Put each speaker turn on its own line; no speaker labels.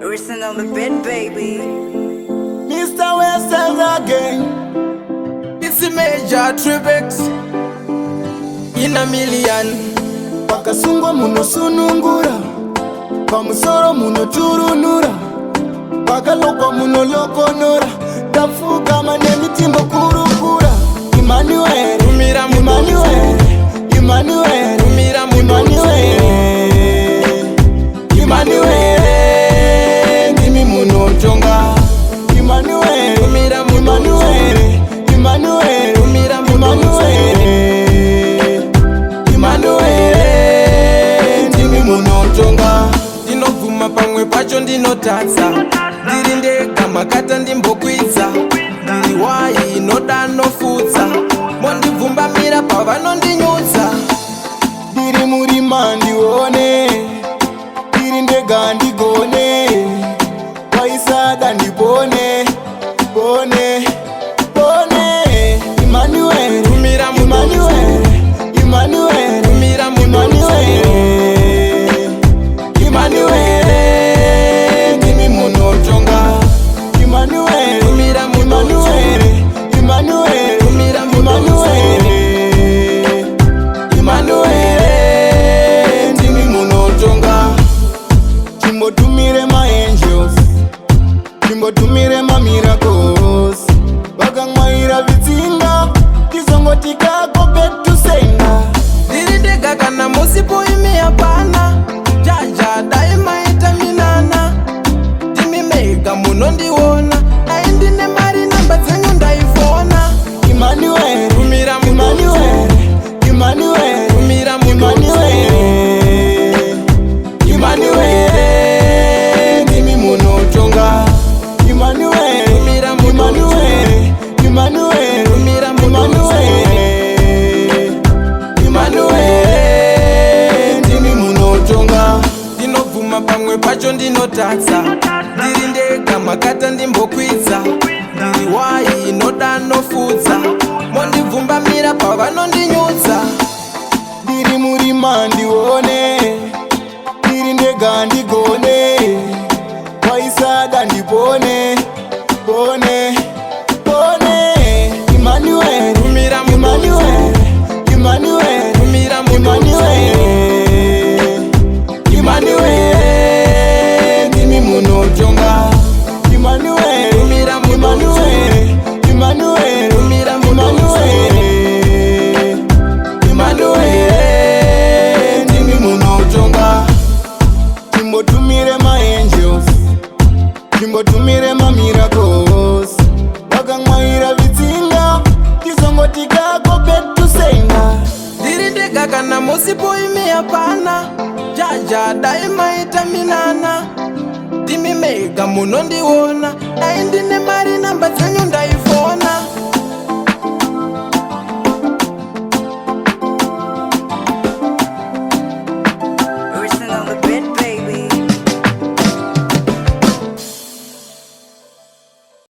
Listen on the bed, baby.
Mr. Westylez again.
It's a major Tripplex in a million.
Pakasungwa muno sunungura, pamusoro muno turunura, pakalokwa muno lokonora, tafuka manemi timbo kurukura. Emanuwere, Emanuwere, Emanuwere, Emanuwere, Emanuwere, ndimi muno tonga. Emanuwere, Emanuwere, Emanuwere, Emanuwere, ndimi muno tonga.
Ndinovuma pamwe pacho ndinotatsa, ndiri ndega makata ndimbokwidza, ndiri wayi inoda nofudza, mondibvumbamira pavanondinyudza.
Ndiri murima ndione, ndiri ndega ndigone, waisada ndipone, pone, pone. Emanuwere, Emanuwere, Emanuwere, Emanuwere, Emanuwere, ndimi muno tonga. Emanuwere, Emanuwere, Emanuwere, Emanuwere, Emanuwere, ndimi muno tonga. Chimbotumire ma angels, chimbotumire ma miracles, vakamwaira vitsinga tizongotikako petusenga.
Ndiri ndega kana musipo imi hapana, jaja daimaita minana, ndimi mega munondiona, dai ndine mari namba dzenyu ndaifona.
Emanuwere, Emanuwere, Emanuwere, Emanuwere, Emanuwere, ndimi muno tonga. Emanuwere, Emanuwere, Emanuwere, Emanuwere, ndimi muno tonga.
Ndinovuma pamwe pacho ndinotatsa, ndiri ndega makata ndimbokwidza, ndiri wayi inoda nofudza, mondibvumbamira pavanondinyudza.
Ndiri murima ndione, ndiri ndega ndigone, waisada ndipone, pone, pone. Emanuwere, Emanuwere, Emanuwere, Emanuwere, Emanuwere, ndimi muno tonga. Emanuwere, Emanuwere, Emanuwere, Emanuwere, Emanuwere, ndimi muno tonga. Chimbotumire ma angels, chimbotumire ma miracles, vakamwaira vitsinga tizongotikako petusenga.
Ndiri ndega kana musipo imi hapana, jaja daimaita minana, ndimi mega munondiona, dai ndine mari namba dzenyu ndaifona.